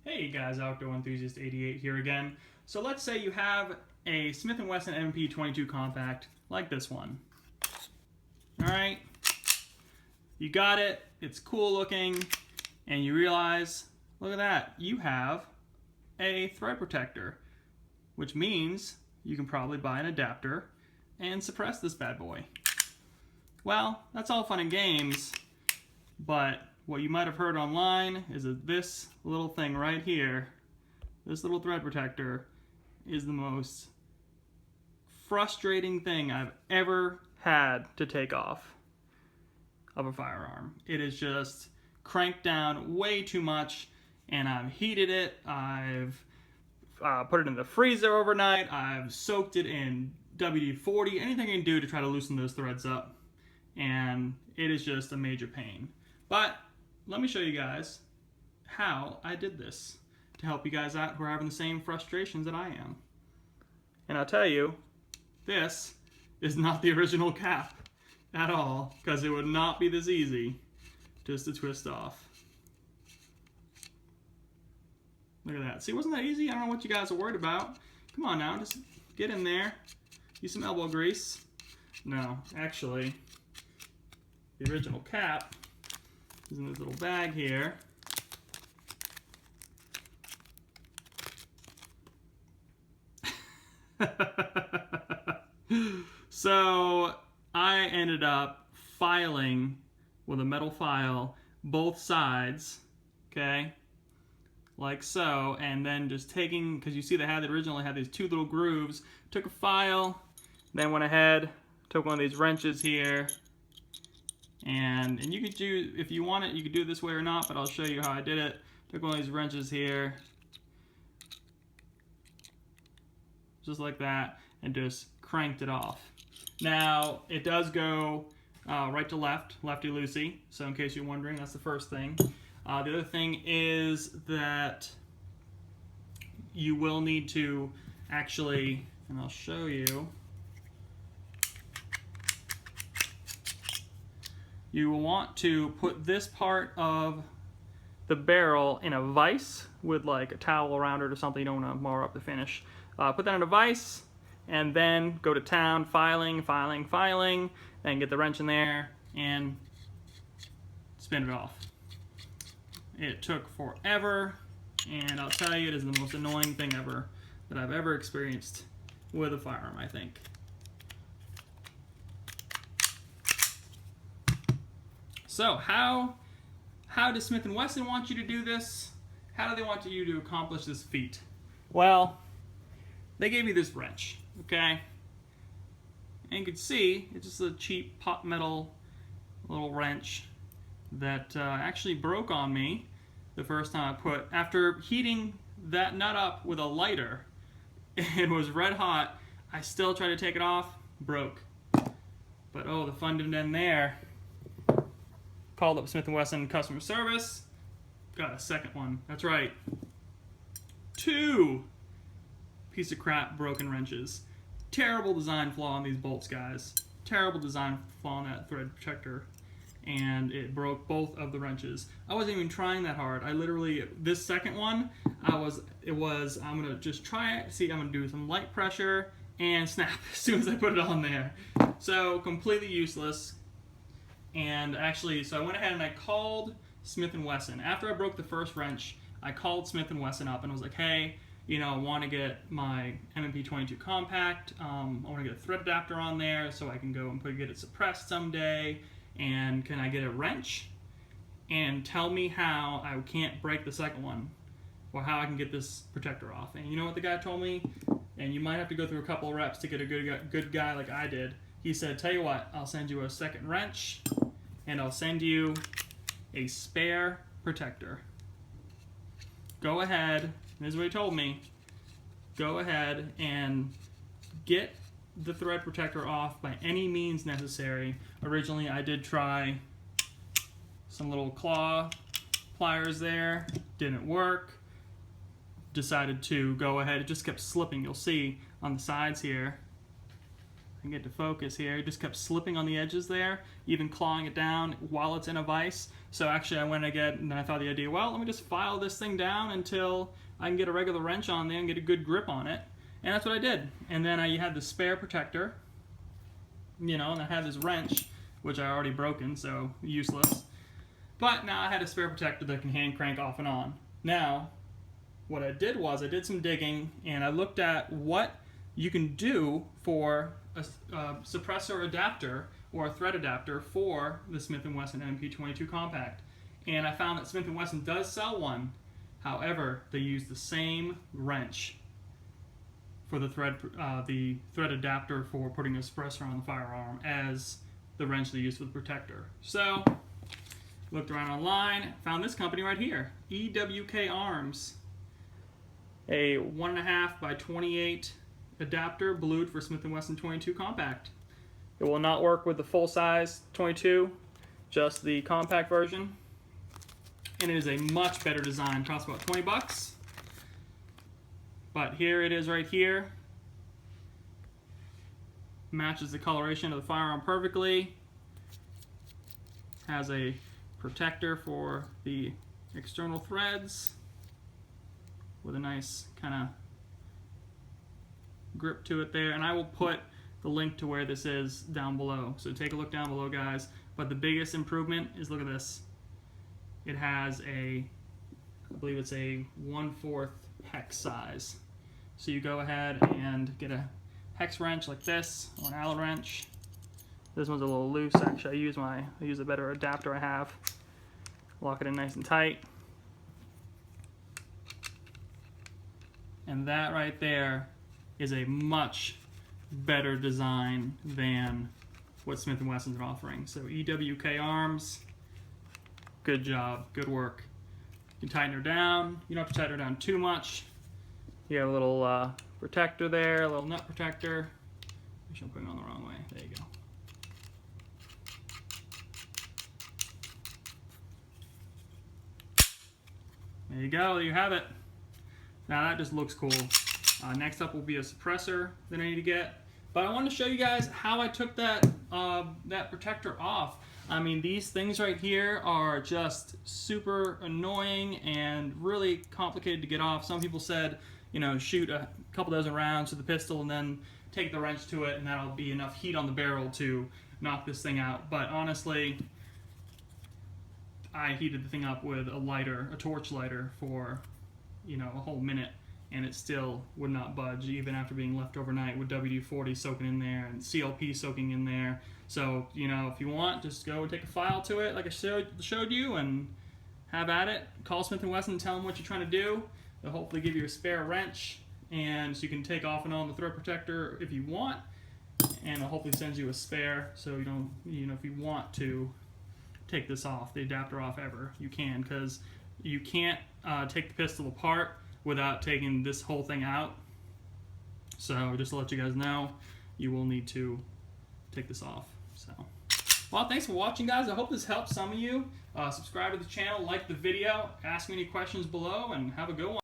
Hey guys, Outdoor Enthusiast 88 here again. So let's say you have a Smith and Wesson M&P 22 compact like this one. Alright, you got it, it's cool looking, and you realize, look at that, you have a thread protector, which means you can probably buy an adapter and suppress this bad boy. Well, that's all fun and games, but what you might have heard online is that this little thing right here, this little thread protector, is the most frustrating thing I've ever had to take off of a firearm. It is just cranked down way too much, and I've heated it, I've put it in the freezer overnight, I've soaked it in WD-40, anything I can do to try to loosen those threads up, and it is just a major pain. But let me show you guys how I did this to help you guys out who are having the same frustrations that I am. And I'll tell you, this is not the original cap at all, because it would not be this easy just to twist off. Look at that. See, wasn't that easy? I don't know what you guys are worried about. Come on now, just get in there. Use some elbow grease. No, actually, the original cap is in this little bag here. So I ended up filing with a metal file both sides, okay, like so, and then just taking, because you see they had originally had these two little grooves, took a file, then went ahead, took one of these wrenches here, and you could do, if you want it, you could do it this way or not, but I'll show you how I did it. Took one of these wrenches here, just like that, and just cranked it off. Now, it does go right to left, lefty-loosey, so in case you're wondering, that's the first thing. The other thing is that you will need to actually, and I'll show you, you will want to put this part of the barrel in a vise with like a towel around it or something. You don't want to mar up the finish. Put that in a vise and then go to town, filing, and get the wrench in there and spin it off. It took forever, and I'll tell you, it is the most annoying thing ever that I've ever experienced with a firearm, I think. So how does Smith and Wesson want you to do this? How do they want you to accomplish this feat? Well, they gave me this wrench, okay? And you can see, it's just a cheap pot metal little wrench that actually broke on me the first time I put, after heating that nut up with a lighter, it was red hot, I still tried to take it off, broke. But oh, the fun didn't end there. Called up Smith and Wesson customer service, got a second one. That's right, 2 piece of crap broken wrenches. Terrible design flaw on these bolts, guys. Terrible design flaw on that thread protector, and it broke both of the wrenches. I wasn't even trying that hard. I literally, this second one, I'm gonna just try it, see, I'm gonna do some light pressure and snap as soon as I put it on there. So completely useless. And actually, so I went ahead and I called Smith and Wesson. After I broke the first wrench, I called Smith and Wesson up and was like, hey, you know, I want to get my M&P 22 compact. I want to get a thread adapter on there so I can go and get it suppressed someday. And can I get a wrench? And tell me how I can't break the second one, or how I can get this protector off. And you know what the guy told me? And you might have to go through a couple of reps to get a good guy like I did. He said, tell you what, I'll send you a second wrench, and I'll send you a spare protector. Go ahead, this is what he told me, go ahead and get the thread protector off by any means necessary. Originally, I did try some little claw pliers there, didn't work. Decided to go ahead, it just kept slipping. You'll see on the sides here, I can get to focus here, it just kept slipping on the edges there, even clawing it down while it's in a vise. So actually I went again and I thought the idea, well, let me just file this thing down until I can get a regular wrench on there and get a good grip on it. And that's what I did. And then you had the spare protector, you know, and I had this wrench, which I already broken, so useless. But now I had a spare protector that can hand crank off and on. Now, what I did was I did some digging and I looked at what you can do for a suppressor adapter or a thread adapter for the Smith and Wesson M&P 22 compact. And I found that Smith and Wesson does sell one. However, they use the same wrench for the thread adapter for putting a suppressor on the firearm as the wrench they use for the protector. So, looked around online, found this company right here, EWK Arms. A 1.5 by 28 adapter, blued for Smith and Wesson 22 compact. It will not work with the full-size 22, just the compact version. And it is a much better design. Costs about 20 bucks. But here it is right here. Matches the coloration of the firearm perfectly. Has a protector for the external threads with a nice kind of grip to it there. And I will put the link to where this is down below. So take a look down below, guys. But the biggest improvement is, look at this. It has a, I believe it's a 1/4 hex size. So you go ahead and get a hex wrench like this, or an Allen wrench. This one's a little loose. Actually, I use a better adapter I have. Lock it in nice and tight. And that right there is a much better design than what Smith and Wesson's are offering. So EWK Arms, good job, good work. You can tighten her down. You don't have to tighten her down too much. You have a little protector there, a little nut protector. Actually, I'm putting it on the wrong way. There you go. There you go, there you have it. Now that just looks cool. Next up will be a suppressor that I need to get. But I wanted to show you guys how I took that, that protector off. I mean, these things right here are just super annoying and really complicated to get off. Some people said, you know, shoot a couple dozen rounds to the pistol and then take the wrench to it and that'll be enough heat on the barrel to knock this thing out. But honestly, I heated the thing up with a lighter, a torch lighter, for, you know, a whole minute, and it still would not budge even after being left overnight with WD-40 soaking in there and CLP soaking in there. So, you know, if you want, just go and take a file to it like I showed you and have at it. Call Smith and Wesson and tell them what you're trying to do. They'll hopefully give you a spare wrench, and so you can take off and on the thread protector if you want, and they'll hopefully send you a spare so you don't, you know, if you want to take this off, the adapter off ever, you can, because you can't take the pistol apart without taking this whole thing out. So just to let you guys know, you will need to take this off. So, well, thanks for watching, guys. I hope this helps some of you. Subscribe to the channel, like the video, ask me any questions below, and have a good one.